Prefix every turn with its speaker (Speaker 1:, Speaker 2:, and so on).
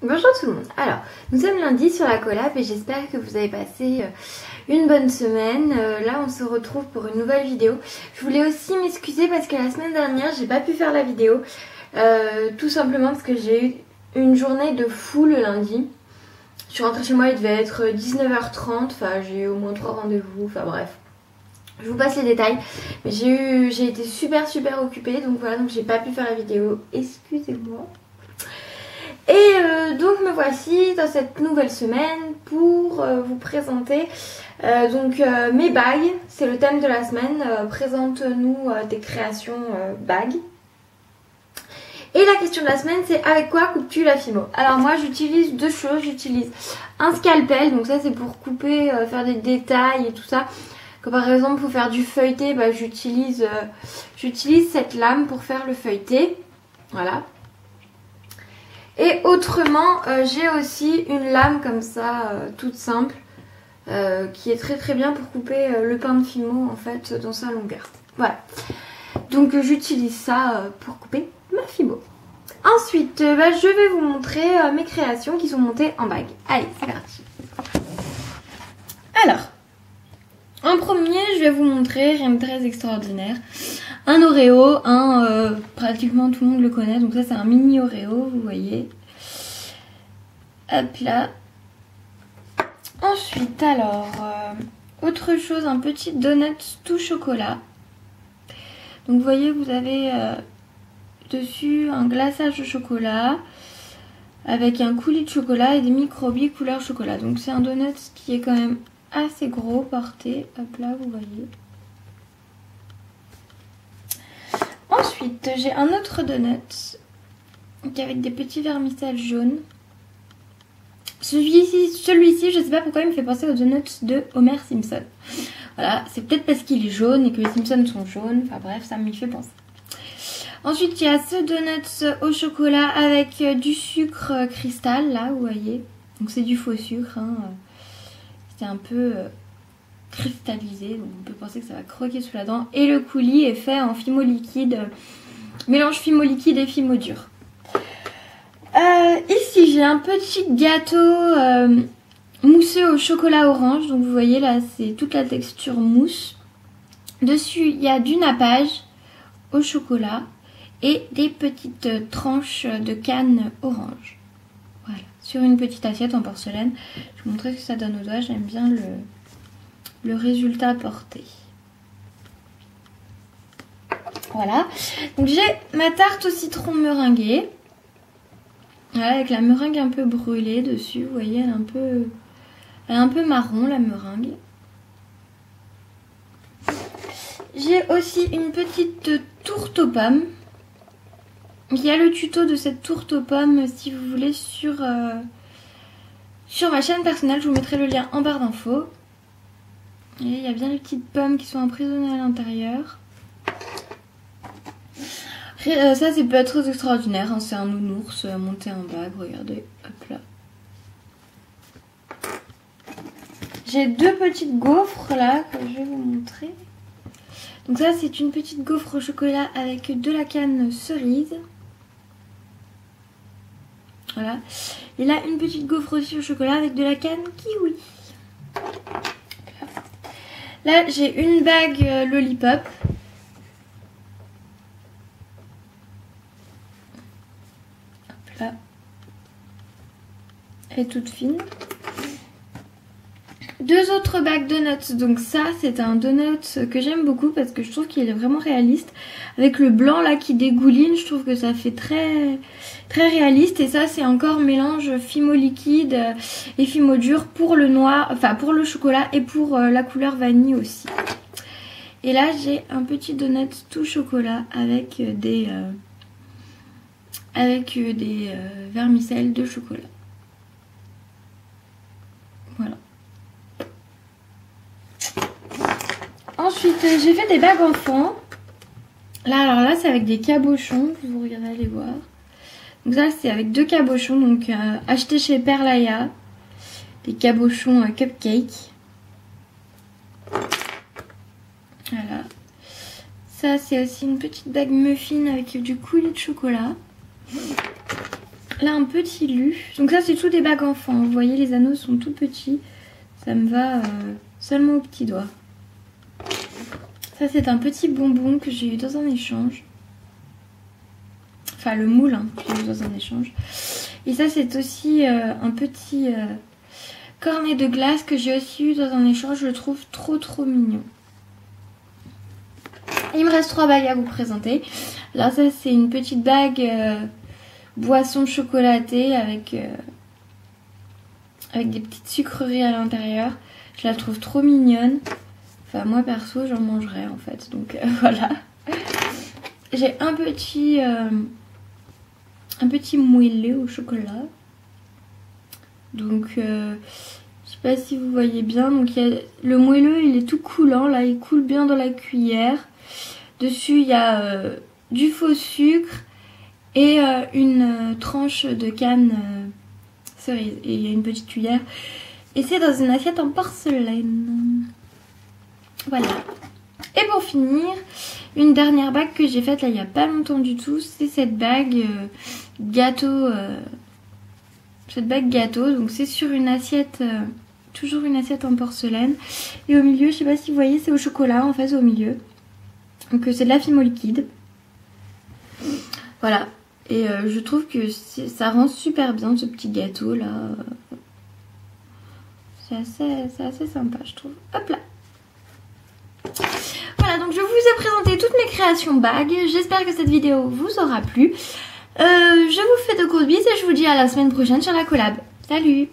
Speaker 1: Bonjour tout le monde. Alors, nous sommes lundi sur la collab et j'espère que vous avez passé une bonne semaine. Là, on se retrouve pour une nouvelle vidéo. Je voulais aussi m'excuser parce que la semaine dernière, j'ai pas pu faire la vidéo. Tout simplement parce que j'ai eu une journée de fou le lundi. Je suis rentrée chez moi, il devait être 19h30. Enfin, j'ai eu au moins 3 rendez-vous. Enfin bref. Je vous passe les détails. Mais j'ai été super occupée. Donc voilà, donc j'ai pas pu faire la vidéo. Excusez-moi. Et donc me voici dans cette nouvelle semaine pour vous présenter mes bagues. C'est le thème de la semaine. Présente-nous tes créations bagues. Et la question de la semaine, c'est avec quoi coupes-tu la fimo? Alors moi j'utilise deux choses. J'utilise un scalpel, donc ça c'est pour couper, faire des détails et tout ça. Comme par exemple pour faire du feuilleté, bah, j'utilise cette lame pour faire le feuilleté. Voilà. Et autrement, j'ai aussi une lame comme ça, toute simple, qui est très bien pour couper le pain de fimo en fait dans sa longueur. Voilà. Donc j'utilise ça pour couper ma fimo. Ensuite, je vais vous montrer mes créations qui sont montées en bague. Allez, c'est parti. Alors, en premier, je vais vous montrer rien de très extraordinaire. Un Oreo, pratiquement tout le monde le connaît, donc ça c'est un mini Oreo, vous voyez. Hop là. Ensuite, alors, autre chose, un petit donut tout chocolat. Donc vous voyez, vous avez dessus un glaçage de chocolat avec un coulis de chocolat et des microbilles couleur chocolat. Donc c'est un donut qui est quand même assez gros porté. Hop là, vous voyez. Ensuite, j'ai un autre donut avec des petits vermicelles jaunes. Celui-ci, je sais pas pourquoi il me fait penser aux donuts de Homer Simpson. Voilà, c'est peut-être parce qu'il est jaune et que les Simpsons sont jaunes. Enfin bref, ça m'y fait penser. Ensuite, il y a ce donut au chocolat avec du sucre cristal, là, vous voyez. Donc c'est du faux sucre, hein. C'est un peu cristallisé, donc on peut penser que ça va croquer sous la dent. Et le coulis est fait en fimo liquide, mélange fimo liquide et fimo dur. Ici j'ai un petit gâteau mousseux au chocolat orange. Donc vous voyez là, c'est toute la texture mousse. Dessus il y a du nappage au chocolat et des petites tranches de canne orange. Voilà, sur une petite assiette en porcelaine. Je vous montrer ce que ça donne au doigt. J'aime bien le résultat porté. Voilà, donc j'ai ma tarte au citron meringuée. Voilà, avec la meringue un peu brûlée dessus, vous voyez, elle est un peu marron la meringue. J'ai aussi une petite tourte aux pommes. Il y a le tuto de cette tourte aux pommes si vous voulez sur ma chaîne personnelle, je vous mettrai le lien en barre d'infos. Et il y a bien les petites pommes qui sont emprisonnées à l'intérieur. Ça c'est pas très extraordinaire, hein. C'est un nounours monté en bague, regardez, hop là. J'ai deux petites gaufres là que je vais vous montrer. Donc ça c'est une petite gaufre au chocolat avec de la canne cerise. Voilà. Et là une petite gaufre aussi au chocolat avec de la canne kiwi. Là j'ai une bague lollipop. Là. Elle est toute fine. Deux autres bagues donuts. Donc ça c'est un donut que j'aime beaucoup parce que je trouve qu'il est vraiment réaliste. Avec le blanc là qui dégouline, je trouve que ça fait très réaliste. Et ça c'est encore mélange fimo liquide et fimo dur pour le noir, enfin pour le chocolat et pour la couleur vanille aussi. Et là j'ai un petit donut tout chocolat avec des vermicelles de chocolat. Voilà. Ensuite, j'ai fait des bagues enfants. Là, alors là, c'est avec des cabochons. Vous regardez, allez voir. Donc ça, c'est avec deux cabochons. Donc, achetés chez Perlaya. Des cabochons cupcake. Voilà. Ça, c'est aussi une petite bague muffin avec du coulis de chocolat. là un petit lu. Donc ça c'est tout des bagues enfants. Vous voyez les anneaux sont tout petits. Ça me va seulement au petit doigt. Ça c'est un petit bonbon que j'ai eu dans un échange. Enfin le moule hein, que j'ai eu dans un échange. Et ça c'est aussi un petit cornet de glace que j'ai aussi eu dans un échange. Je le trouve trop mignon. Il me reste 3 bagues à vous présenter. Là ça c'est une petite bague boisson chocolatée avec des petites sucreries à l'intérieur. Je la trouve trop mignonne. Enfin moi perso j'en mangerai en fait. Donc voilà. J'ai un petit moelleux au chocolat. Donc je sais pas si vous voyez bien. Donc le moelleux il est tout coulant là. Il coule bien dans la cuillère. Dessus il y a du faux sucre et une tranche de canne cerise. Et il y a une petite cuillère. Et c'est dans une assiette en porcelaine. Voilà. Et pour finir, une dernière bague que j'ai faite là il n'y a pas longtemps du tout. C'est cette bague gâteau. Cette bague gâteau. Donc c'est sur une assiette. Toujours une assiette en porcelaine. Et au milieu, je sais pas si vous voyez, c'est au chocolat en fait au milieu. Donc c'est de la fimo liquide. Voilà. Et je trouve que ça rend super bien ce petit gâteau là. C'est assez sympa je trouve. Hop là. Voilà, donc je vous ai présenté toutes mes créations bagues. J'espère que cette vidéo vous aura plu. Je vous fais de grosses bises et je vous dis à la semaine prochaine sur la collab. Salut!